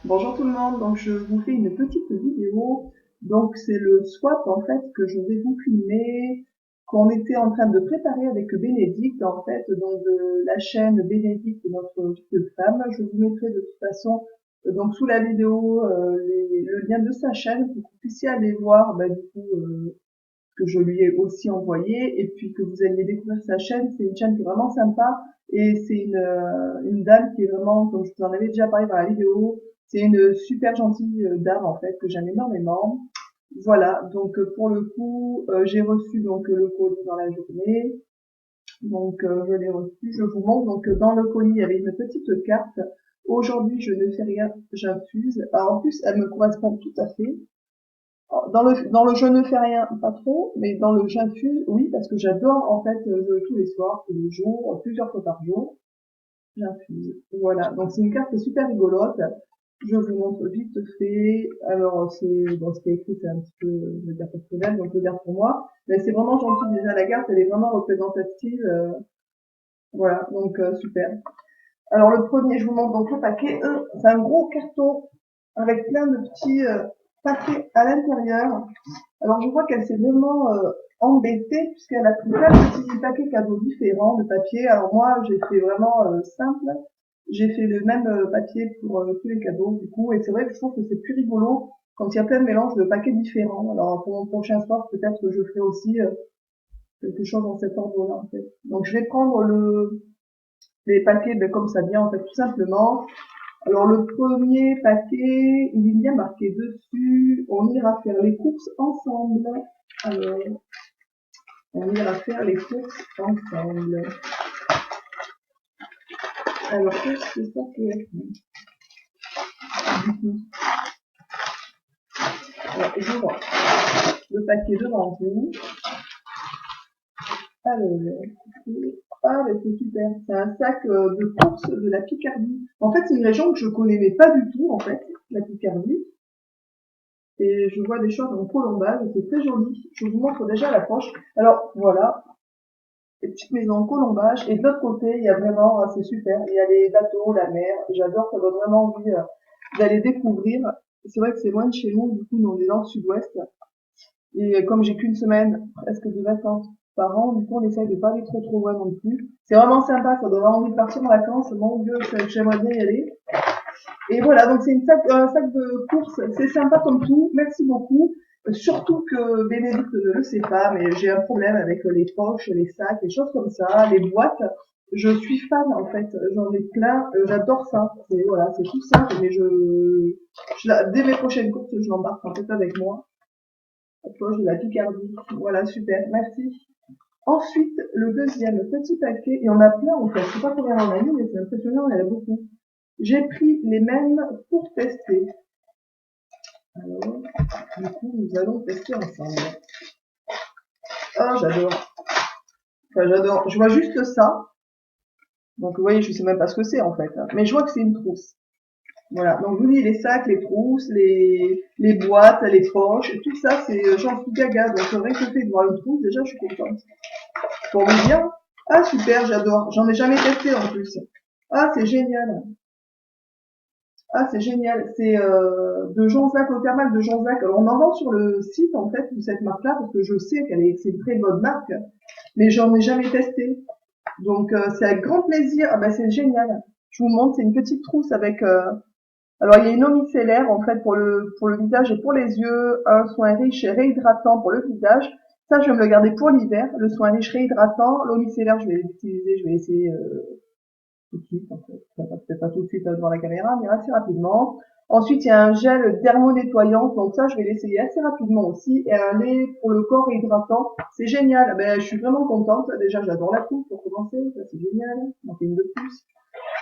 Bonjour tout le monde, donc je vous fais une petite vidéo. Donc c'est le swap en fait que je vais vous filmer, qu'on était en train de préparer avec Bénédicte en fait, donc de la chaîne Bénédicte, notre vie de femme. Je vous mettrai de toute façon donc sous la vidéo le lien de sa chaîne pour que vous puissiez aller voir du coup que je lui ai aussi envoyé et puis que vous alliez découvrir sa chaîne. C'est une chaîne qui est vraiment sympa et c'est une dame qui est vraiment, comme je vous en avais déjà parlé dans la vidéo, c'est une super gentille dame en fait que j'aime énormément. Voilà, donc pour le coup, j'ai reçu donc le colis dans la journée. Donc je l'ai reçu, je vous montre. Donc dans le colis, il y avait une petite carte. Aujourd'hui, je ne fais rien, j'infuse. Alors en plus, elle me correspond tout à fait. Dans le je ne fais rien, pas trop, mais dans le j'infuse, oui, parce que j'adore, en fait, tous les soirs, tous les jours, plusieurs fois par jour, j'infuse. Voilà. Donc, c'est une carte qui est super rigolote. Je vous montre vite fait. Alors, ce qui est écrit, c'est un petit peu, je veux dire, personnel, donc je le garde pour moi. Mais c'est vraiment gentil. Déjà, la carte, elle est vraiment représentative. Voilà. Donc, super. Alors, le premier, je vous montre donc le paquet. C'est un gros carton avec plein de petits paquets à l'intérieur. Alors je vois qu'elle s'est vraiment embêtée puisqu'elle a pris plein de petits paquets cadeaux différents de papier. Alors moi j'ai fait vraiment simple. J'ai fait le même papier pour tous les cadeaux du coup et c'est vrai que je trouve que c'est plus rigolo quand il y a plein de mélanges de paquets différents. Alors pour mon prochain soir peut-être que je ferai aussi quelque chose dans cet ordre-là en fait. Donc je vais prendre les paquets comme ça vient en fait tout simplement. Alors le premier paquet, il est bien marqué dessus, on ira faire les courses ensemble. Alors, on ira faire les courses ensemble. Alors, qu'est-ce que ça peut être du coup? Alors, j'ouvre le paquet devant vous. Alors, ah, c'est super. C'est un sac de courses de la Picardie. En fait, c'est une région que je connaissais pas du tout, en fait, la Picardie. Et je vois des choses en colombage, c'est très joli. Je vous montre déjà l'approche. Alors, voilà, les petites maisons en colombage. Et de l'autre côté, il y a vraiment, c'est super, il y a les bateaux, la mer. J'adore, ça donne vraiment envie d'aller découvrir. C'est vrai que c'est loin de chez nous, du coup, nous on est dans le sud-ouest. Et comme j'ai qu'une semaine presque de vacances par an, du coup, on essaye de pas aller trop loin non plus. C'est vraiment sympa, ça donne envie de partir en vacances. Mon Dieu, j'aimerais bien y aller. Et voilà, donc c'est un sac de courses, c'est sympa comme tout, merci beaucoup. Surtout que Bénédicte ne le sait pas, mais j'ai un problème avec les poches, les sacs, les choses comme ça, les boîtes. Je suis fan en fait, j'en ai plein, j'adore ça. Voilà, c'est tout simple, mais dès mes prochaines courses, je l'embarque en fait avec moi. La poche de la Picardie, voilà, super, merci. Ensuite, le deuxième petit paquet, et on a plein en fait, je sais pas combien on a mis, mais c'est impressionnant, il y en a beaucoup. J'ai pris les mêmes pour tester. Alors, du coup, nous allons tester ensemble. Ah, j'adore. Enfin, j'adore. Je vois juste ça. Donc, vous voyez, je sais même pas ce que c'est, en fait. Mais je vois que c'est une trousse. Voilà. Donc, vous voyez, les sacs, les trousses, les boîtes, les poches, tout ça, c'est, j'en suis gaga. Donc, rien que le fait de voir une trousse, déjà, je suis contente. Pour vous dire, ah, super, j'adore. J'en ai jamais testé, en plus. Ah, c'est génial. Ah, c'est génial. C'est de Jonzac, au thermal de Jonzac. Alors, on en vend sur le site, en fait, de cette marque-là, parce que je sais c'est une très bonne marque, mais j'en ai jamais testé. Donc, c'est avec grand plaisir. Ah, bah, c'est génial. Je vous montre, c'est une petite trousse avec, alors, il y a une eau micellaire, en fait, pour le visage et pour les yeux, un soin riche et réhydratant pour le visage. Ça, je vais me le garder pour l'hiver. Le soin riche réhydratant. L'eau micellaire, je vais l'utiliser, je vais essayer, tout de suite, en fait. Peut-être pas tout de suite devant la caméra, mais assez rapidement. Ensuite, il y a un gel thermonettoyant, donc ça, je vais l'essayer assez rapidement aussi. Et un lait pour le corps hydratant. C'est génial. Ben, je suis vraiment contente. Déjà, j'adore la coupe pour commencer. Ça, c'est génial. On fait une de plus.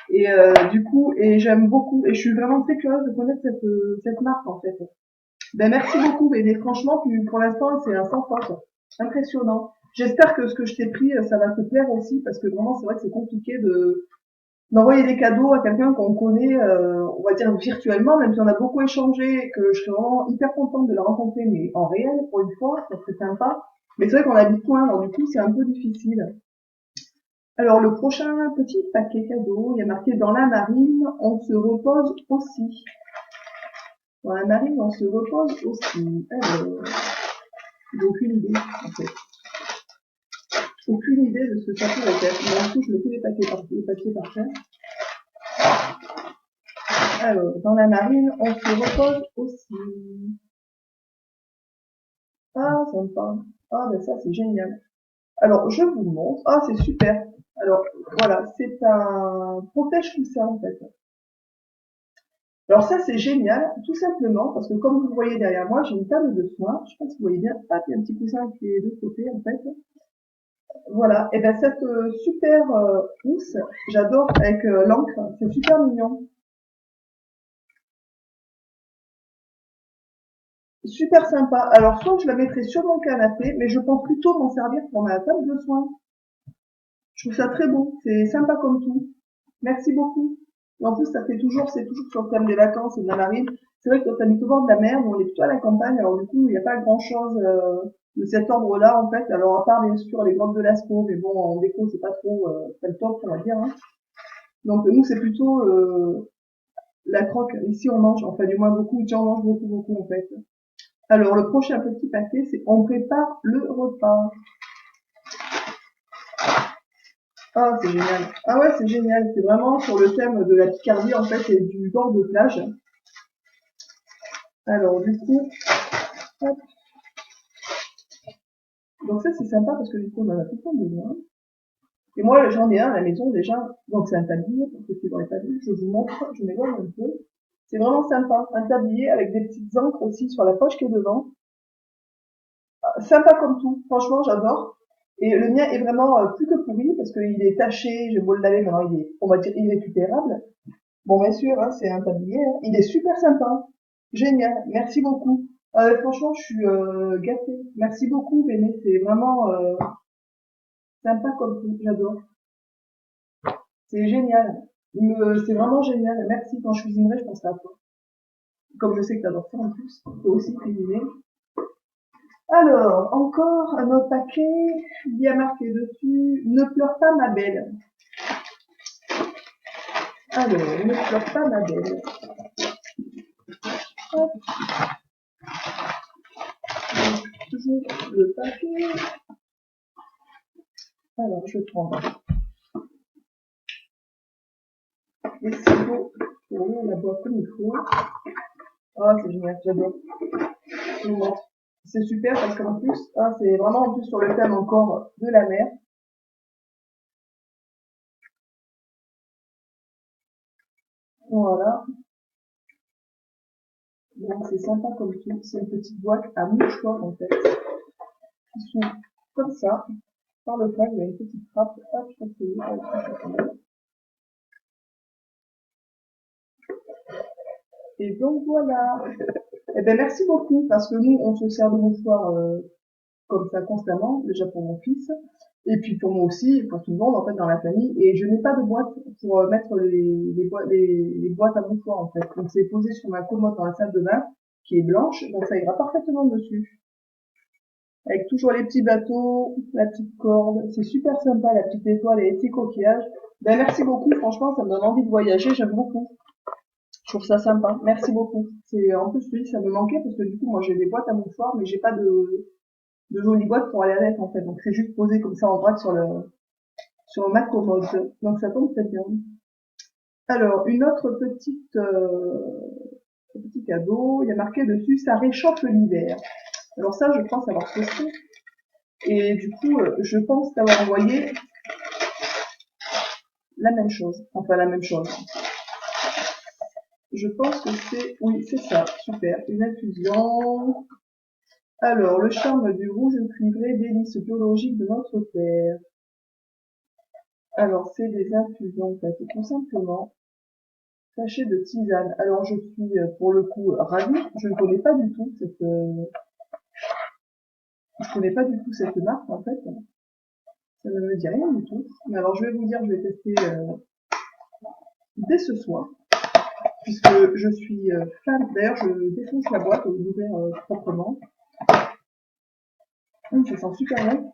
Et du coup, et j'aime beaucoup. Et je suis vraiment très curieuse de connaître cette marque, en fait. Ben, merci beaucoup. Et franchement, pour l'instant, c'est un sans faute. Impressionnant. J'espère que ce que je t'ai pris, ça va te plaire aussi, parce que vraiment, c'est vrai que c'est compliqué d'envoyer des cadeaux à quelqu'un qu'on connaît, on va dire virtuellement, même si on a beaucoup échangé et que je serais vraiment hyper contente de la rencontrer, mais en réel, pour une fois, ça serait sympa. Mais c'est vrai qu'on habite loin, alors du coup, c'est un peu difficile. Alors, le prochain petit paquet cadeau, il y a marqué dans la marine, on se repose aussi. Dans la narine, on se repose aussi. Alors, j'ai aucune idée, en fait. Aucune idée de ce que ça pourrait être. Mais du coup, je mets tous les papiers par terre. Alors, dans la narine, on se repose aussi. Ah, sympa. Ah, ben ça, c'est génial. Alors, je vous montre. Ah, c'est super. Alors, voilà, c'est un protège-coussin, en fait. Alors ça, c'est génial, tout simplement, parce que comme vous le voyez derrière moi, j'ai une table de soins. Je sais pas si vous voyez bien. Ah, il y a un petit coussin qui est de côté, en fait. Voilà. Et ben cette super housse, j'adore avec l'encre. C'est super mignon. Super sympa. Alors, soit je la mettrai sur mon canapé, mais je pense plutôt m'en servir pour ma table de soins. Je trouve ça très beau. C'est sympa comme tout. Merci beaucoup. Et en plus, c'est toujours sur le thème des vacances et de la marine. C'est vrai que quand t'habites au bord de la mer, on est plutôt à la campagne, alors du coup, il n'y a pas grand chose de cet ordre-là, en fait. Alors, à part, bien sûr, les grottes de Lascaux, mais bon, en déco, c'est pas le top, on va dire, hein. Donc, nous, c'est plutôt, la croque. Ici, on mange, enfin, du moins beaucoup, ici, on mange beaucoup, beaucoup, en fait. Alors, le prochain petit paquet, c'est on prépare le repas. Ah, c'est génial. Ah ouais, c'est génial. C'est vraiment sur le thème de la Picardie, en fait, et du bord de plage. Alors, du coup, hop. Donc ça, c'est sympa parce que du coup, on en a tout le temps besoin. Et moi, j'en ai un à la maison déjà. Donc, c'est un tablier, parce que si vous l'aurez pas vu, je vous montre, je m'éloigne un peu. C'est vraiment sympa. Un tablier avec des petites encres aussi sur la poche qui est devant. Sympa comme tout. Franchement, j'adore. Et le mien est vraiment plus que pourri parce qu'il est taché, j'ai beau le laver, maintenant il est, on va dire, irrécupérable. Bon, bien sûr, hein, c'est un tablier, hein. Il est super sympa. Génial. Merci beaucoup. Franchement, je suis gâtée. Merci beaucoup, Béné. C'est vraiment sympa comme tout. J'adore. C'est génial. C'est vraiment génial. Merci. Quand je cuisinerai, je penserai à toi. Comme je sais que t'adores ça en plus. Toi aussi cuisiner. Alors, encore un autre paquet. Il y a marqué dessus, ne pleure pas ma belle. Alors, ne pleure pas ma belle. Hop. Donc, toujours le papier. Alors, je prends les sirops pour ouvrir la boîte comme il faut. Ah, c'est génial, j'adore. Je vous montre. C'est super parce qu'en plus, ah, c'est vraiment en plus sur le thème encore de la mer. Voilà. Donc, c'est sympa comme tout. C'est une petite boîte à mouchoirs, en fait. Qui sont comme ça. Par le plat, il y a une petite trappe. Hop, je pense que et donc voilà. Eh ben merci beaucoup parce que nous on se sert de mouchoirs comme ça constamment, déjà pour mon fils et puis pour moi aussi, et pour tout le monde en fait dans la famille. Et je n'ai pas de boîte pour mettre les boîtes à mouchoirs en fait. Donc c'est posé sur ma commode dans la salle de bain qui est blanche, donc ça ira parfaitement dessus. Avec toujours les petits bateaux, la petite corde, c'est super sympa, la petite étoile et les petits coquillages. Ben merci beaucoup, franchement ça me donne envie de voyager, j'aime beaucoup. Je trouve ça sympa. Merci beaucoup. C'est, en plus, oui, ça me manquait parce que du coup, moi, j'ai des boîtes à mouchoirs, mais j'ai pas de jolies boîtes pour aller avec, en fait. Donc, c'est juste posé comme ça en vrac sur ma commode. Donc, ça tombe très bien. Alors, une autre petit cadeau. Il y a marqué dessus, ça réchauffe l'hiver. Alors ça, je pense avoir posté. Et du coup, je pense d'avoir envoyé la même chose. Enfin, la même chose. Je pense que oui, c'est ça. Super. Une infusion. Alors, le charme du rouge cuivré, délice biologique de notre terre. Alors, c'est des infusions, en fait, tout simplement. Sachet de tisane. Alors, je suis, pour le coup, ravie. Je ne connais pas du tout je connais pas du tout cette marque, en fait. Ça ne me dit rien du tout. Mais alors, je vais vous dire, je vais tester, dès ce soir. Puisque je suis fan. D'ailleurs, je défonce la boîte au l'ouvrir proprement. Ça sent super bon.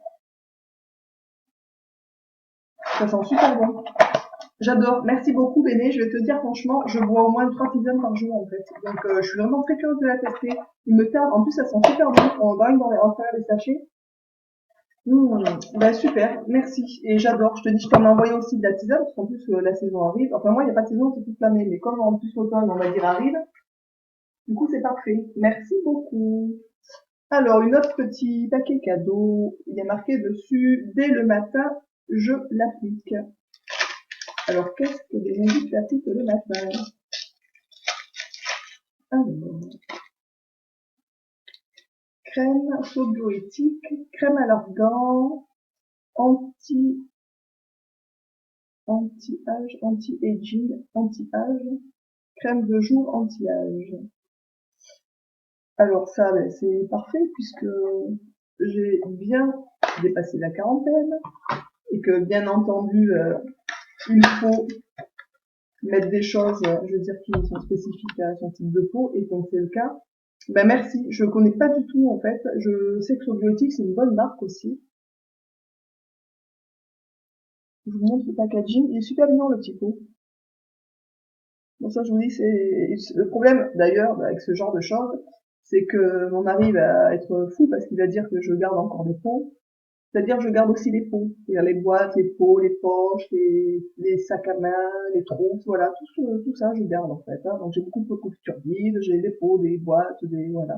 Ça sent super bon. J'adore. Merci beaucoup, Béné. Je vais te dire franchement, je bois au moins 3 tisanes par jour en fait. Donc je suis vraiment très curieuse de la tester. Il me tarde. En plus, elles sont super bonnes. On va dans les refaire les sachets. Bah super, merci. Et j'adore. Je te dis, je peux m'envoyer aussi de la tisane parce qu'en plus la saison arrive. Enfin moi, il n'y a pas de saison, c'est toute l'année. Mais comme en plus l'automne, on va dire arrive, du coup c'est parfait. Merci beaucoup. Alors, une autre petit paquet cadeau. Il y a marqué dessus, dès le matin, je l'applique. Alors, qu'est-ce que des indices j'applique le matin? Alors, crème probiotique, crème à l'argan, anti, anti-âge, anti-aging, anti-âge, crème de jour anti-âge. Alors ça, ben, c'est parfait puisque j'ai bien dépassé la quarantaine et que bien entendu, il faut mettre des choses, je veux dire, qui sont spécifiques à son type de peau, et donc c'est le cas. Ben merci, je connais pas du tout en fait. Je sais que Probiotics c'est une bonne marque aussi. Je vous montre le packaging, il est super mignon le petit pot. Bon ça je vous dis, c'est le problème d'ailleurs avec ce genre de choses, c'est que mon mari va être fou parce qu'il va dire que je garde encore des pots. C'est-à-dire que je garde aussi les pots, c'est-à-dire les boîtes, les pots, les poches, les sacs à main, les trousses, voilà, tout ça je garde en fait. Hein. Donc j'ai beaucoup de pots de confiture vides, j'ai des pots, des boîtes, des voilà.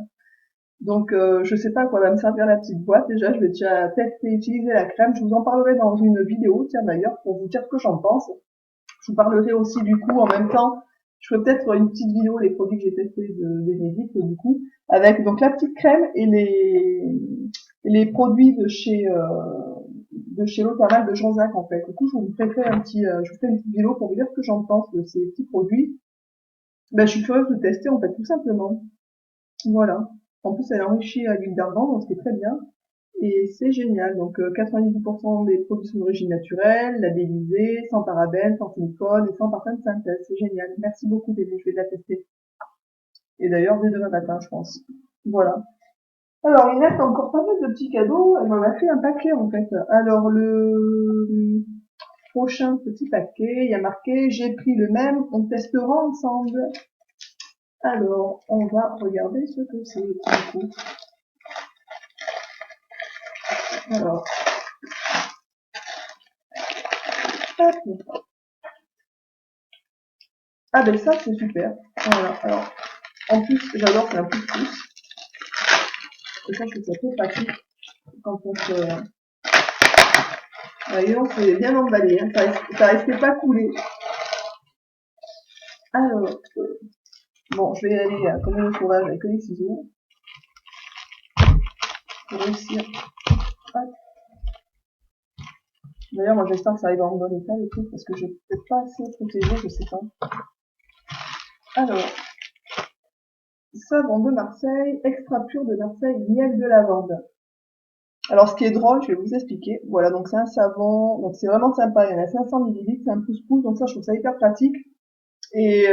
Donc je sais pas à quoi va me servir la petite boîte. Déjà je vais déjà tester utiliser la crème. Je vous en parlerai dans une vidéo, tiens d'ailleurs, pour vous dire ce que j'en pense. Je vous parlerai aussi du coup en même temps. Je ferai peut-être une petite vidéo les produits que j'ai testés de Benedict du coup, avec donc la petite crème et les produits de chez l'eau thermale de Jean-Jacques en fait. Du coup, je vous ferai je vous fais une petite vidéo pour vous dire ce que j'en pense de ces petits produits. Ben, je suis curieuse de tester en fait, tout simplement. Voilà. En plus, elle est enrichie à l'huile d'argan, donc c'est très bien. Et c'est génial. Donc, 90% des produits sont d'origine naturelle, labellisés, sans parabènes, sans silicone et sans parfum de synthèse. C'est génial. Merci beaucoup, bébé. Je vais la tester. Et d'ailleurs, dès demain matin, je pense. Voilà. Alors, il reste encore pas mal de petits cadeaux. Elle m'en a fait un paquet, en fait. Alors, le prochain petit paquet, il y a marqué, j'ai pris le même, on testera ensemble. Alors, on va regarder ce que c'est, du coup. Alors, hop. Ah ben ça, c'est super. Voilà. Alors, en plus, j'adore, c'est un pouce-pouce. Et ça, je trouve ça trop pratique quand on se... Voyons, c'est bien emballé, hein. Ça restait pas coulé. Alors, bon, je vais aller comme le sauvage avec les ciseaux pour réussir. Hop. D'ailleurs, moi, j'espère que ça arrive en bon état, les trucs, parce que j'ai peut-être pas assez protégé, je sais pas. Alors, savon de Marseille, extra pur de Marseille, miel de lavande. Alors, ce qui est drôle, je vais vous expliquer. Voilà, donc c'est un savon, donc c'est vraiment sympa. Il y en a 500 millilitres, c'est un pouce-pouce, donc ça, je trouve ça hyper pratique. Et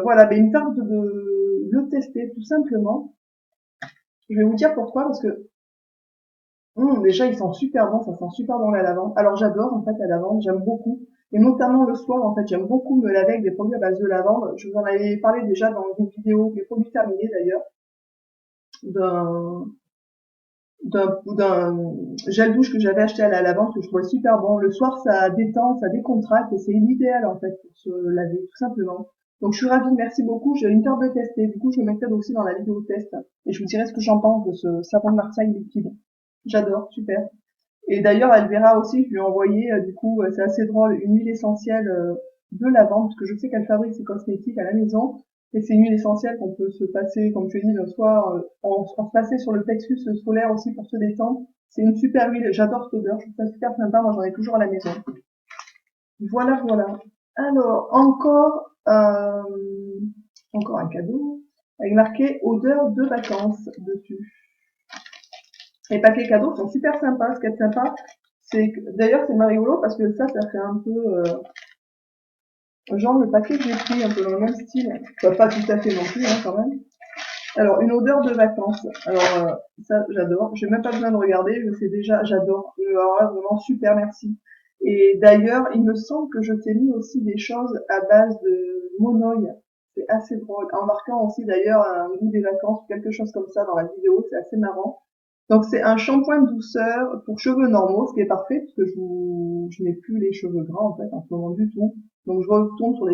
voilà, ben, il me tarde de le tester, tout simplement. Je vais vous dire pourquoi, parce que déjà, il sent super bon, ça sent super bon la lavande. Alors, j'adore, en fait, la lavande, j'aime beaucoup. Et notamment le soir, en fait, j'aime beaucoup me laver avec des produits à base de lavande. Je vous en avais parlé déjà dans une vidéo, mes produits terminés d'ailleurs, d'un d'un gel douche que j'avais acheté à la lavande que je trouvais super bon. Le soir, ça détend, ça décontracte et c'est l'idéal en fait pour se laver, tout simplement. Donc je suis ravie, merci beaucoup. J'ai une peur de tester. Du coup, je le mettrai aussi dans la vidéo test et je vous dirai ce que j'en pense de ce savon de Marseille liquide. J'adore, super. Et d'ailleurs, elle verra aussi, je lui ai envoyé, du coup, c'est assez drôle, une huile essentielle de lavande, parce que je sais qu'elle fabrique ses cosmétiques à la maison. Et c'est une huile essentielle qu'on peut se passer, comme tu as dit, le soir, en se passer sur le plexus solaire aussi pour se détendre. C'est une super huile, j'adore cette odeur, je trouve ça super sympa, moi j'en ai toujours à la maison. Voilà, voilà. Alors, encore un cadeau, avec marqué odeur de vacances dessus. Les paquets cadeaux sont super sympas. Ce qui est sympa, c'est que, d'ailleurs, c'est rigolo parce que ça fait un peu, genre le paquet que j'ai pris, un peu dans le même style. Enfin, pas tout à fait non plus, hein, quand même. Alors, une odeur de vacances. Alors, ça, j'adore. J'ai même pas besoin de regarder. Je sais déjà, j'adore. Alors là, vraiment super, merci. Et d'ailleurs, il me semble que je t'ai mis aussi des choses à base de monoï. C'est assez drôle. En marquant aussi d'ailleurs un goût des vacances ou quelque chose comme ça dans la vidéo, c'est assez marrant. Donc c'est un shampoing de douceur pour cheveux normaux, ce qui est parfait parce que je n'ai plus les cheveux gras en fait en ce moment du tout. Donc je retourne sur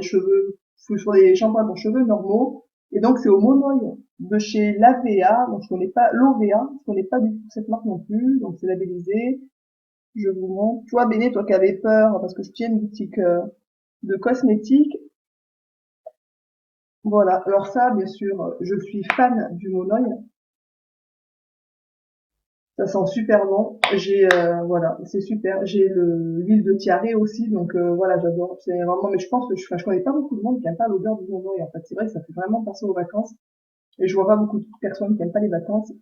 les shampoings pour cheveux normaux. Et donc c'est au monoï de chez l'AVA. Donc je connais pas l'OVA, je connais pas du tout cette marque non plus. Donc c'est labellisé. Je vous montre. Toi, Béné, toi qui avais peur, parce que je tiens une boutique de cosmétiques. Voilà. Alors ça, bien sûr, je suis fan du monoï. Ça sent super bon. Voilà, c'est super. J'ai l'huile de tiare aussi, donc voilà, j'adore. C'est vraiment, mais je pense que je connais pas beaucoup de monde qui aime pas l'odeur du monoï. En fait, c'est vrai que ça fait vraiment penser aux vacances. Et je vois pas beaucoup de personnes qui aiment pas les vacances.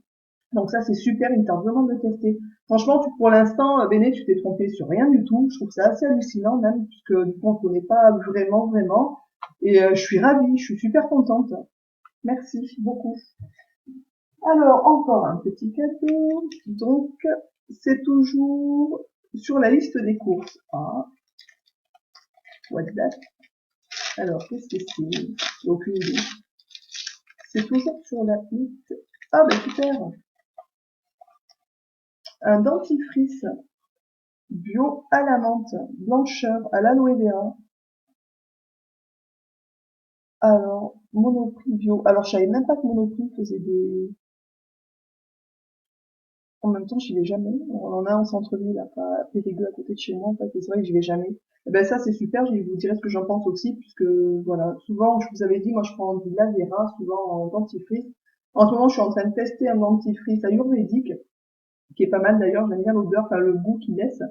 Donc ça, c'est super, il me tente vraiment de le tester. Franchement, pour l'instant, Béné, tu t'es trompé sur rien du tout. Je trouve ça assez hallucinant même, puisque du coup, on ne connaît pas vraiment. Et je suis ravie, je suis super contente. Merci beaucoup. Alors, encore un petit cadeau. Donc, c'est toujours sur la liste des courses. Ah, what that? Alors, qu'est-ce que c'est? J'ai aucune idée. C'est toujours sur la liste. Ah, bah super! Un dentifrice bio à la menthe, blancheur à l'aloe vera. Alors, Monoprix bio. Alors, je savais même pas que Monoprix faisait des... En même temps, j'y vais jamais. On en a en centre-ville, à Périgueux, à côté de chez moi, en fait. Et c'est vrai que j'y vais jamais. Et ben, ça, c'est super. Je vous dirai ce que j'en pense aussi, puisque, voilà. Souvent, je vous avais dit, moi, je prends du Lavera, souvent en dentifrice. En ce moment, je suis en train de tester un dentifrice ayurvédique, qui est pas mal d'ailleurs. J'aime bien l'odeur, enfin, le goût qu'il laisse.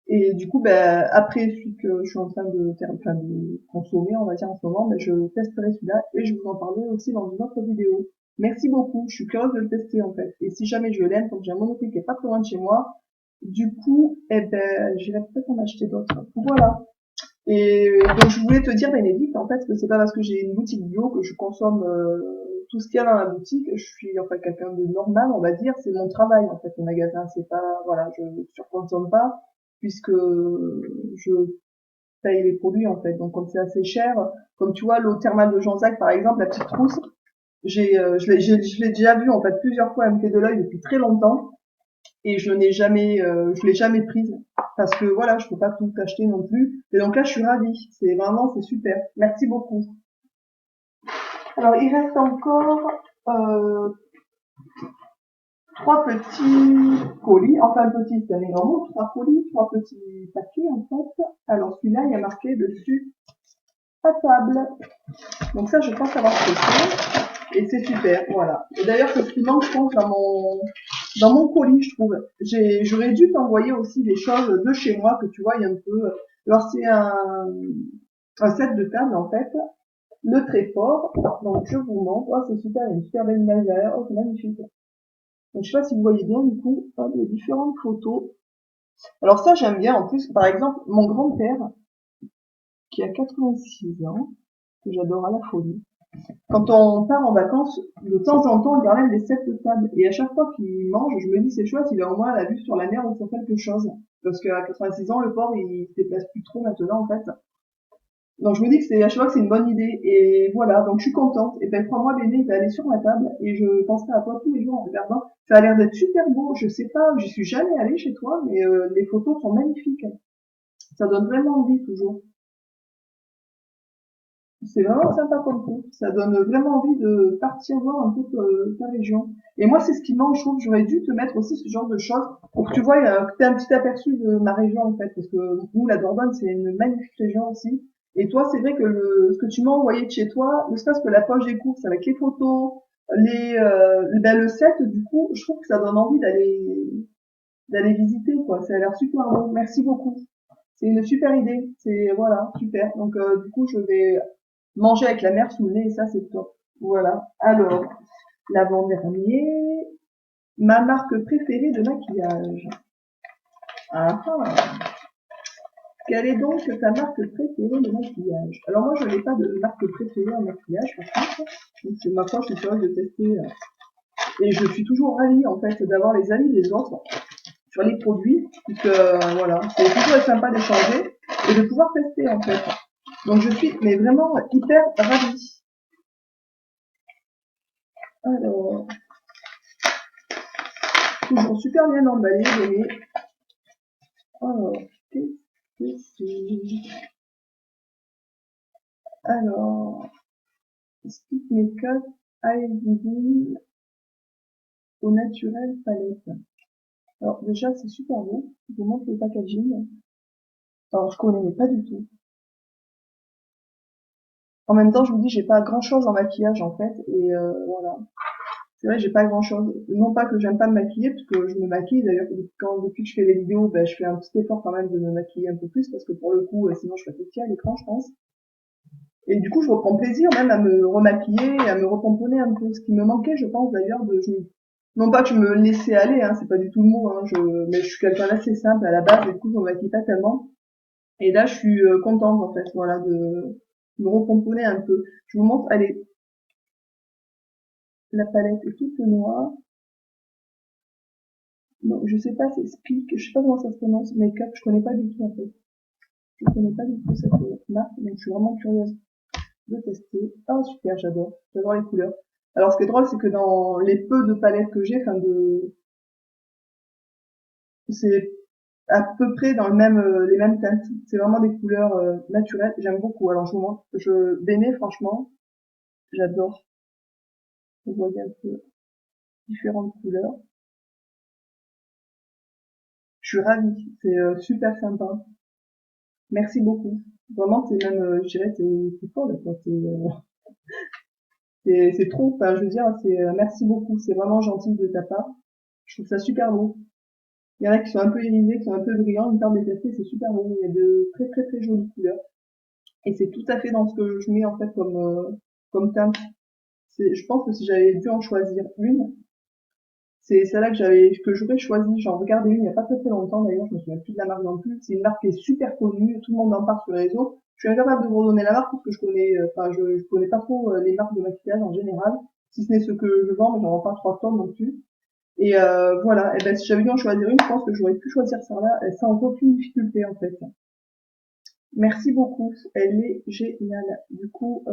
Et du coup, ben, après celui que je suis en train de consommer, on va dire en ce moment, ben, je testerai celui-là et je vous en parlerai aussi dans une autre vidéo. Merci beaucoup, je suis curieuse de le tester en fait. Et si jamais je l'aime, donc j'ai un Monoprix qui est pas très loin de chez moi, du coup, eh ben, j'irai peut-être en acheter d'autres. Voilà. Et donc je voulais te dire, Bénédicte, en fait, que c'est pas parce que j'ai une boutique bio que je consomme tout ce qu'il y a dans la boutique. Je suis enfin quelqu'un de normal, on va dire. C'est mon travail en fait, le magasin. C'est pas, voilà, je surconsomme pas puisque je paye les produits en fait. Donc comme c'est assez cher, comme tu vois l'eau thermale de Jean-Jacques par exemple, la petite trousse, je l'ai déjà vue en fait plusieurs fois, elle me fait de l'œil depuis très longtemps et je l'ai jamais prise parce que voilà, je peux pas tout acheter non plus. Et donc là, je suis ravie. C'est super. Merci beaucoup. Alors il reste encore euh, trois petits colis, enfin petits, c'est énorme, trois colis, trois petits paquets en fait. Alors celui-là, il y a marqué dessus à table. Donc ça, je pense avoir fait. Et c'est super, voilà. Et d'ailleurs, c'est ce qui manque, je pense, dans mon colis, je trouve. J'aurais dû t'envoyer aussi des choses de chez moi que tu vois, il y a un peu. Alors c'est un set de table en fait, le Tréport. Donc je vous montre. Oh, c'est super, il y a une super belle image derrière. Oh, c'est magnifique. Donc je sais pas si vous voyez bien du coup les différentes photos. Alors ça, j'aime bien. En plus, par exemple, mon grand-père qui a 86 ans, que j'adore à la folie. Quand on part en vacances, de temps en temps, il ramène des sets de table. Et à chaque fois qu'il mange, je me dis, c'est chouette, il a au moins la vue sur la mer ou sur quelque chose. Parce qu'à 86 ans, le pauvre, il se déplace plus trop maintenant, en fait. Donc je me dis que à chaque fois que c'est une bonne idée. Et voilà, donc je suis contente. Et ben, crois-moi, Béné, il va aller sur ma table. Et je penserai à toi tous les jours en regardant. Ça a l'air d'être super beau. Je sais pas, j'y suis jamais allée chez toi, mais les photos sont magnifiques. Ça donne vraiment envie, toujours. C'est vraiment sympa comme coup. Ça donne vraiment envie de partir voir un peu ta région. Et moi, c'est ce qui manque, je trouve. J'aurais dû te mettre aussi ce genre de choses pour que tu vois, que tu aies un petit aperçu de ma région, en fait. Parce que nous, la Dordogne, c'est une magnifique région aussi. Et toi, c'est vrai que ce que tu m'as envoyé de chez toi, ne serait-ce que la poche des courses avec les photos, ben, le set, du coup, je trouve que ça donne envie d'aller visiter, quoi. Ça a l'air super beau. Merci beaucoup. C'est une super idée. C'est, voilà, super. Donc, du coup, je vais manger avec la mer sous le nez, et ça, c'est top. Voilà. Alors, l'avant-dernier, ma marque préférée de maquillage. Ah ah. Quelle est donc ta marque préférée de maquillage? Alors moi, je n'ai pas de marque préférée en maquillage, par contre. Donc, c'est ma fois, je suis curieuse de tester. Et je suis toujours ravie, en fait, d'avoir les avis des autres. sur les produits, puisque voilà, c'est toujours sympa d'échanger et de pouvoir tester en fait. Donc je suis mais vraiment hyper ravie. Alors, toujours super bien emballé, mais alors, qu'est-ce que c'est? Alors, Stick Makeup Eye au naturel palette. Alors déjà c'est super beau, je vous montre le packaging. Alors je connais pas du tout. En même temps je vous dis j'ai pas grand chose en maquillage en fait et voilà. C'est vrai j'ai pas grand chose. Non pas que j'aime pas me maquiller parce que je me maquille d'ailleurs depuis que je fais les vidéos ben, je fais un petit effort quand même de me maquiller un peu plus parce que pour le coup sinon je fais petit à l'écran je pense. Et du coup je reprends plaisir même à me remaquiller et à me repomponner un peu. Ce qui me manquait je pense d'ailleurs non pas que je me laissais aller, hein, c'est pas du tout le mot, hein, mais je suis quelqu'un d'assez simple à la base, et du coup, je me maquille pas tellement. Et là, je suis contente, en fait, voilà, de me repomponner un peu. Je vous montre, allez, la palette est toute noire. Donc, je sais pas, c'est Speak, je sais pas comment ça se prononce, Makeup, je connais pas du tout, en fait. Je connais pas du tout cette marque, donc je suis vraiment curieuse de tester. Ah, super, j'adore les couleurs. Alors, ce qui est drôle, c'est que dans les peu de palettes que j'ai, c'est à peu près dans les mêmes teintes. C'est vraiment des couleurs naturelles. J'aime beaucoup. Alors je vous montre. Béné, franchement, j'adore. Vous voyez un peu différentes couleurs. Je suis ravie. C'est super sympa. Merci beaucoup. Vraiment, c'est même, je dirais, c'est fort, quoi. C'est trop. Enfin, je veux dire, c'est merci beaucoup. C'est vraiment gentil de ta part. Je trouve ça super beau. Il y en a qui sont un peu irisés, qui sont un peu brillants. Une part des tester, c'est super beau. Il y a de très très très jolies couleurs. Et c'est tout à fait dans ce que je mets en fait comme teinte. Je pense que si j'avais dû en choisir une, c'est celle-là que j'aurais choisi. J'en regardais une il n'y a pas très très longtemps d'ailleurs, je me souviens plus de la marque non plus. C'est une marque qui est super connue, tout le monde en parle sur les réseaux. Je suis incapable de vous redonner la marque parce que je connais, je connais pas trop les marques de maquillage en général, si ce n'est ce que je vends, mais j'en vends pas 3 tonnes non plus. Et voilà, et ben si j'avais dû en choisir une, je pense que j'aurais pu choisir celle-là, sans aucune difficulté en fait. Merci beaucoup, elle est géniale. Du coup,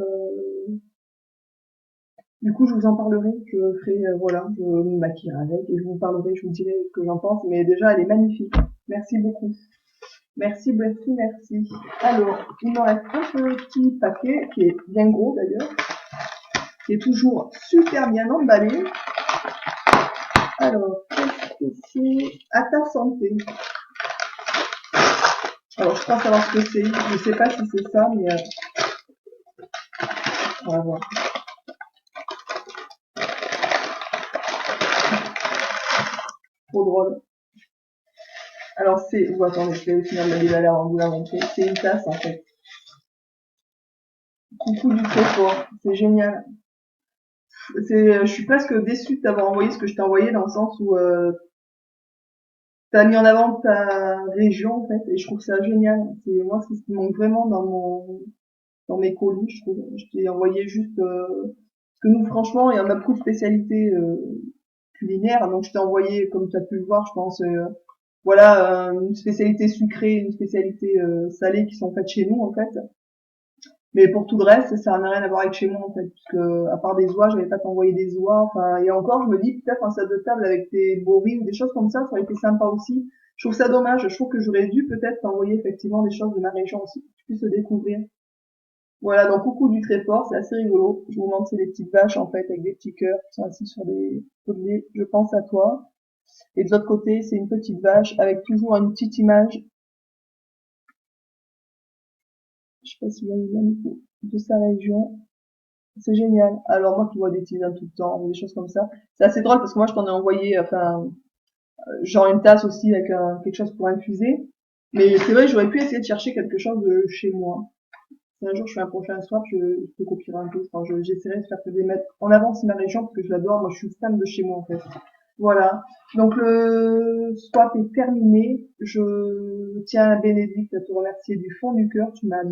je vous en parlerai, je ferai, voilà, je me maquillerai avec et je vous parlerai, je vous dirai ce que j'en pense, mais déjà, elle est magnifique. Merci beaucoup. Merci, merci, merci. Alors, il me reste un petit paquet, qui est bien gros d'ailleurs, qui est toujours super bien emballé. Alors, qu'est-ce que c'est? À ta santé. Alors, je pense savoir ce que c'est. Je sais pas si c'est ça, mais on va voir. Trop drôle. Alors, attendez, je vais finir de la déballer avant de vous la montrer. C'est une tasse, en fait. Coucou du très fort. C'est génial. Je suis presque déçue de t'avoir envoyé ce que je t'ai envoyé dans le sens où t'as mis en avant ta région en fait et je trouve ça génial. C'est moi ce qui me manque vraiment dans mes colis. Je trouve. Je t'ai envoyé juste parce que nous franchement il y en a beaucoup de spécialités culinaires donc je t'ai envoyé comme tu as pu le voir je pense voilà une spécialité sucrée, une spécialité salée qui sont faites chez nous en fait. Mais pour tout le reste, ça n'a rien à voir avec chez moi, en fait, puisque, à part des oies, j'avais pas t'envoyer des oies, enfin, et encore, je me dis, peut-être un set de table avec des beaux riz ou des choses comme ça aurait été sympa aussi. Je trouve ça dommage, je trouve que j'aurais dû peut-être t'envoyer effectivement des choses de ma région aussi, pour que tu puisses le découvrir. Voilà, donc coucou du Tréport, c'est assez rigolo. Je vous montre, c'est des petites vaches, en fait, avec des petits cœurs qui sont assis sur des pots de lait. Je pense à toi. Et de l'autre côté, c'est une petite vache avec toujours une petite image, je sais pas si vous voyez bien, de sa région. C'est génial. Alors moi qui vois des tisanes tout le temps, des choses comme ça, c'est assez drôle parce que moi je t'en ai envoyé, enfin, genre une tasse aussi avec quelque chose pour infuser. Mais c'est vrai, j'aurais pu essayer de chercher quelque chose de chez moi. Si un jour je fais un prochain swap, je te copierai un peu. Enfin, j'essaierai de faire que des mettre en avant c'est ma région parce que je l'adore. Moi je suis fan de chez moi en fait. Voilà. Donc le swap est terminé. Je tiens à Bénédicte à te remercier du fond du cœur. Tu m'as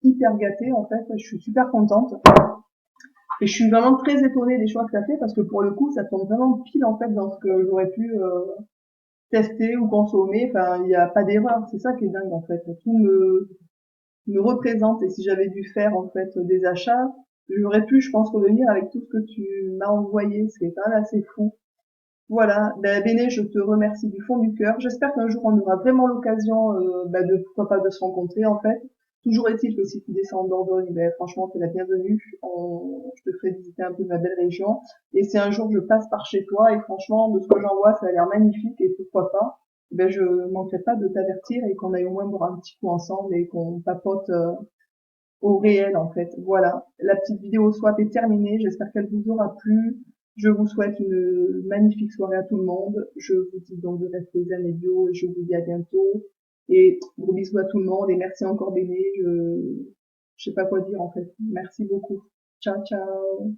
hyper gâtée en fait. Je suis super contente. Et je suis vraiment très étonnée des choix que tu as fait parce que pour le coup, ça tombe vraiment pile en fait dans ce que j'aurais pu tester ou consommer. Enfin, il n'y a pas d'erreur. C'est ça qui est dingue en fait. Tout me représente. Et si j'avais dû faire en fait des achats, j'aurais pu, je pense, revenir avec tout ce que tu m'as envoyé. C'est quand même assez fou. Voilà, ben, Béné, je te remercie du fond du cœur. J'espère qu'un jour on aura vraiment l'occasion, ben, de pourquoi pas de se rencontrer en fait. Toujours est-il que si tu descends en Dordogne, ben, franchement, t'es la bienvenue. Je te ferai visiter un peu ma belle région. Et si un jour je passe par chez toi, et franchement, de ce que j'en vois, ça a l'air magnifique, et pourquoi pas, ben, je manquerai pas de t'avertir et qu'on aille au moins boire un petit coup ensemble et qu'on papote au réel en fait. Voilà, la petite vidéo swap est terminée. J'espère qu'elle vous aura plu. Je vous souhaite une magnifique soirée à tout le monde. Je vous dis donc de rester zen et bio et je vous dis à bientôt. Et gros bisous à tout le monde et merci encore Béné. Je sais pas quoi dire en fait. Merci beaucoup. Ciao ciao.